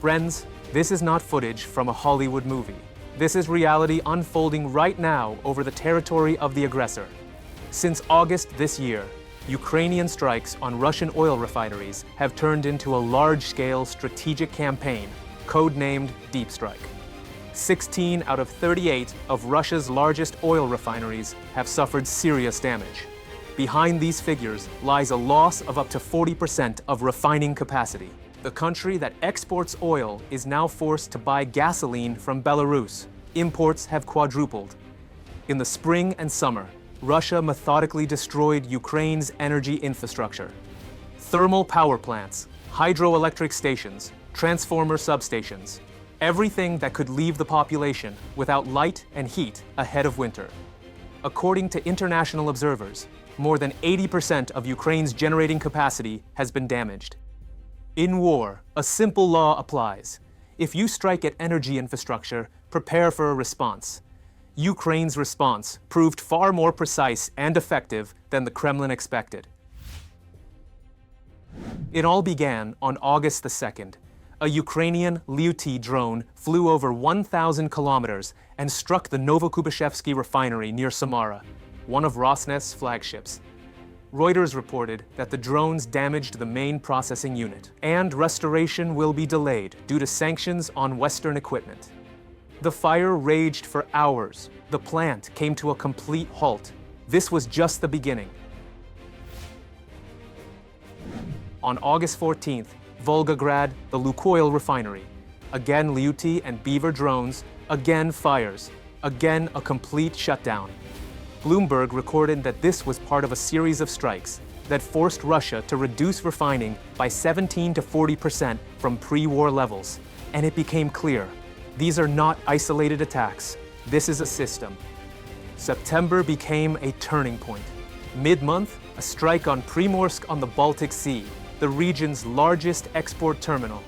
Friends, this is not footage from a Hollywood movie. This is reality unfolding right now over the territory of the aggressor. Since August this year, Ukrainian strikes on Russian oil refineries have turned into a large-scale strategic campaign, codenamed Deep Strike. 16 out of 38 of Russia's largest oil refineries have suffered serious damage. Behind these figures lies a loss of up to 40% of refining capacity. The country that exports oil is now forced to buy gasoline from Belarus. Imports have quadrupled. In the spring and summer, Russia methodically destroyed Ukraine's energy infrastructure. Thermal power plants, hydroelectric stations, transformer substations, everything that could leave the population without light and heat ahead of winter. According to international observers, more than 80% of Ukraine's generating capacity has been damaged. In war, a simple law applies. If you strike at energy infrastructure, prepare for a response. Ukraine's response proved far more precise and effective than the Kremlin expected. It all began on August the 2nd. A Ukrainian Liutyi drone flew over 1,000 kilometers and struck the Novokubashevsky refinery near Samara, one of Rosneft's flagships. Reuters reported that the drones damaged the main processing unit, and restoration will be delayed due to sanctions on Western equipment. The fire raged for hours. The plant came to a complete halt. This was just the beginning. On August 14th, Volgograd, the Lukoil refinery. Again Liutyi and Beaver drones, again fires, again a complete shutdown. Bloomberg recorded that this was part of a series of strikes that forced Russia to reduce refining by 17 to 40% from pre-war levels. And it became clear, these are not isolated attacks. This is a system. September became a turning point. Mid-month, a strike on Primorsk on the Baltic Sea, the region's largest export terminal.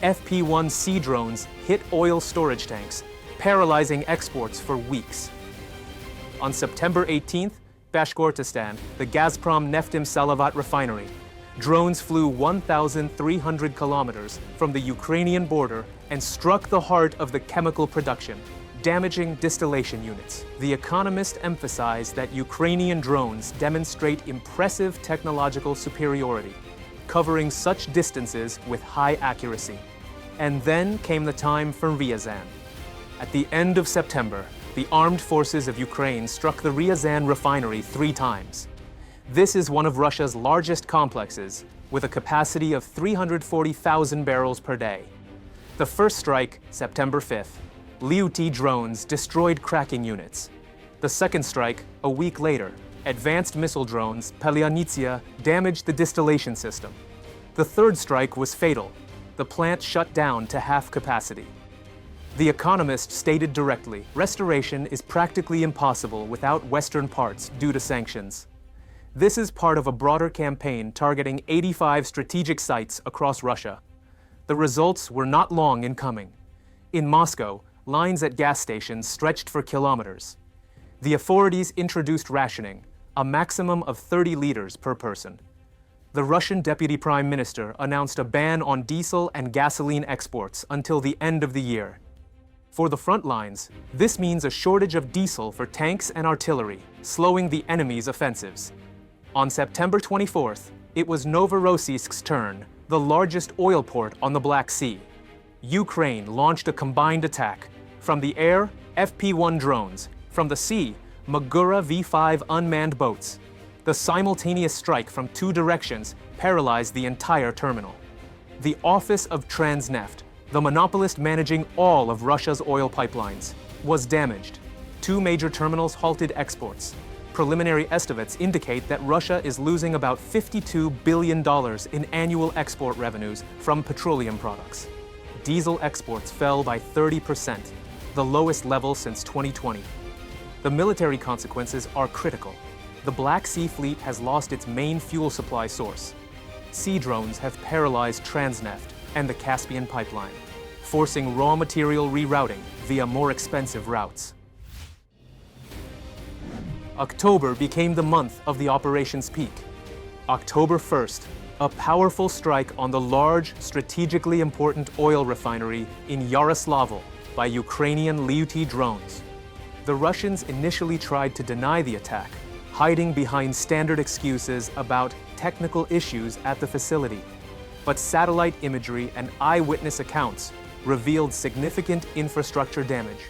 FP-1C drones hit oil storage tanks, paralyzing exports for weeks. On September 18th, Bashkortostan, the Gazprom Neftim Salavat refinery. Drones flew 1,300 kilometers from the Ukrainian border and struck the heart of the chemical production, damaging distillation units. The Economist emphasized that Ukrainian drones demonstrate impressive technological superiority, covering such distances with high accuracy. And then came the time for Ryazan. At the end of September, the armed forces of Ukraine struck the Ryazan refinery 3 times. This is one of Russia's largest complexes, with a capacity of 340,000 barrels per day. The first strike, September 5th, Liutyi drones destroyed cracking units. The second strike, a week later, advanced missile drones, Palyanytsia, damaged the distillation system. The third strike was fatal. The plant shut down to half capacity. The Economist stated directly, restoration is practically impossible without Western parts due to sanctions. This is part of a broader campaign targeting 85 strategic sites across Russia. The results were not long in coming. In Moscow, lines at gas stations stretched for kilometers. The authorities introduced rationing, a maximum of 30 liters per person. The Russian Deputy Prime Minister announced a ban on diesel and gasoline exports until the end of the year. For the front lines, this means a shortage of diesel for tanks and artillery, slowing the enemy's offensives. On September 24th, it was Novorossiysk's turn, the largest oil port on the Black Sea. Ukraine launched a combined attack. From the air, FP-1 drones. From the sea, Magura V-5 unmanned boats. The simultaneous strike from 2 directions paralyzed the entire terminal. The Office of Transneft, the monopolist managing all of Russia's oil pipelines, was damaged. 2 major terminals halted exports. Preliminary estimates indicate that Russia is losing about $52 billion in annual export revenues from petroleum products. Diesel exports fell by 30%, the lowest level since 2020. The military consequences are critical. The Black Sea Fleet has lost its main fuel supply source. Sea drones have paralyzed Transneft and the Caspian pipeline, forcing raw material rerouting via more expensive routes. October became the month of the operation's peak. October 1st, a powerful strike on the large, strategically important oil refinery in Yaroslavl by Ukrainian Liutyi drones. The Russians initially tried to deny the attack, hiding behind standard excuses about technical issues at the facility. But satellite imagery and eyewitness accounts revealed significant infrastructure damage.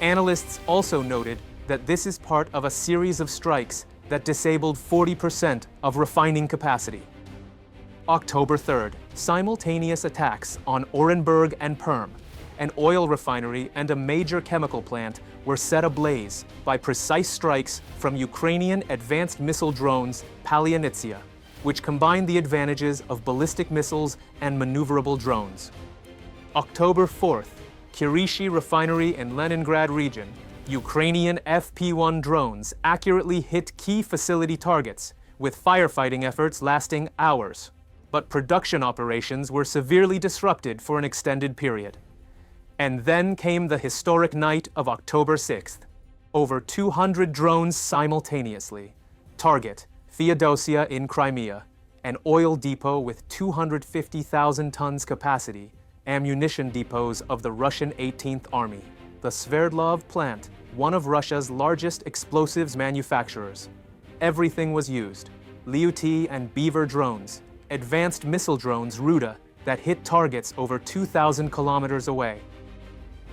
Analysts also noted that this is part of a series of strikes that disabled 40% of refining capacity. October 3rd, simultaneous attacks on Orenburg and Perm, an oil refinery and a major chemical plant, were set ablaze by precise strikes from Ukrainian advanced missile drones Palyanytsia, which combine the advantages of ballistic missiles and maneuverable drones. October 4th, Kirishi refinery in Leningrad region, Ukrainian FP-1 drones accurately hit key facility targets, with firefighting efforts lasting hours. But production operations were severely disrupted for an extended period. And then came the historic night of October 6th. Over 200 drones simultaneously. Target, Feodosia in Crimea, an oil depot with 250,000 tons capacity, ammunition depots of the Russian 18th Army. The Sverdlov plant, one of Russia's largest explosives manufacturers. Everything was used. Liutyi and Beaver drones, advanced missile drones Ruta that hit targets over 2,000 kilometers away.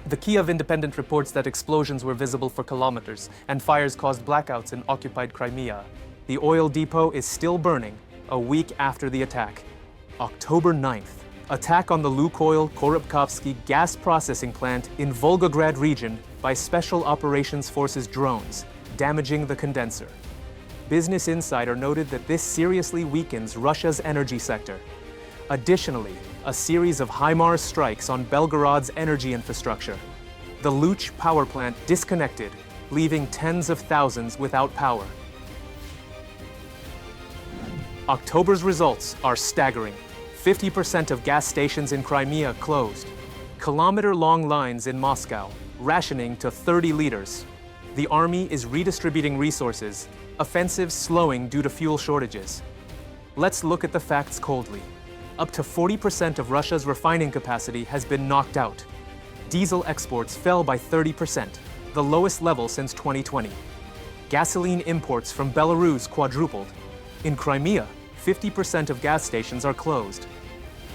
The Kiev Independent reports that explosions were visible for kilometers and fires caused blackouts in occupied Crimea. The oil depot is still burning a week after the attack. October 9th, attack on the Lukoil Korobkovsky gas processing plant in Volgograd region by Special Operations Forces drones, damaging the condenser. Business Insider noted that this seriously weakens Russia's energy sector. Additionally, a series of HIMARS strikes on Belgorod's energy infrastructure. The Liutyi power plant disconnected, leaving tens of thousands without power. October's results are staggering. 50% of gas stations in Crimea closed. Kilometer-long lines in Moscow, rationing to 30 liters. The army is redistributing resources, offensives slowing due to fuel shortages. Let's look at the facts coldly. Up to 40% of Russia's refining capacity has been knocked out. Diesel exports fell by 30%, the lowest level since 2020. Gasoline imports from Belarus quadrupled. In Crimea, 50% of gas stations are closed.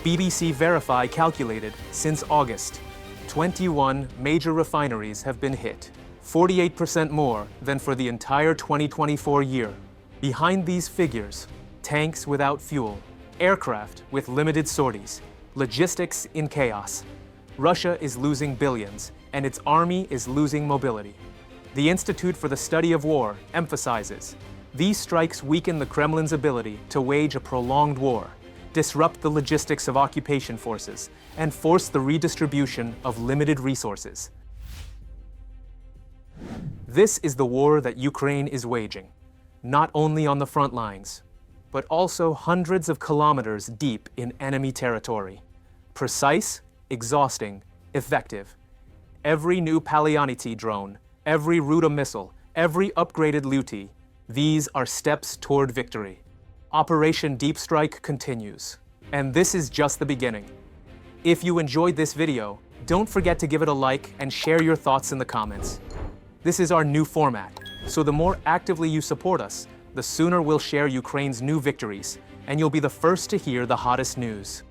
BBC Verify calculated since August, 21 major refineries have been hit, 48% more than for the entire 2024 year. Behind these figures, tanks without fuel, aircraft with limited sorties, logistics in chaos. Russia is losing billions, and its army is losing mobility. The Institute for the Study of War emphasizes these strikes weaken the Kremlin's ability to wage a prolonged war, disrupt the logistics of occupation forces, and force the redistribution of limited resources. This is the war that Ukraine is waging, not only on the front lines, but also hundreds of kilometers deep in enemy territory. Precise, exhausting, effective. Every new Palyanytsia drone, every Ruta missile, every upgraded Liutyi, these are steps toward victory. Operation Deep Strike continues. And this is just the beginning. If you enjoyed this video, don't forget to give it a like and share your thoughts in the comments. This is our new format, so the more actively you support us, the sooner we'll share Ukraine's new victories, and you'll be the first to hear the hottest news.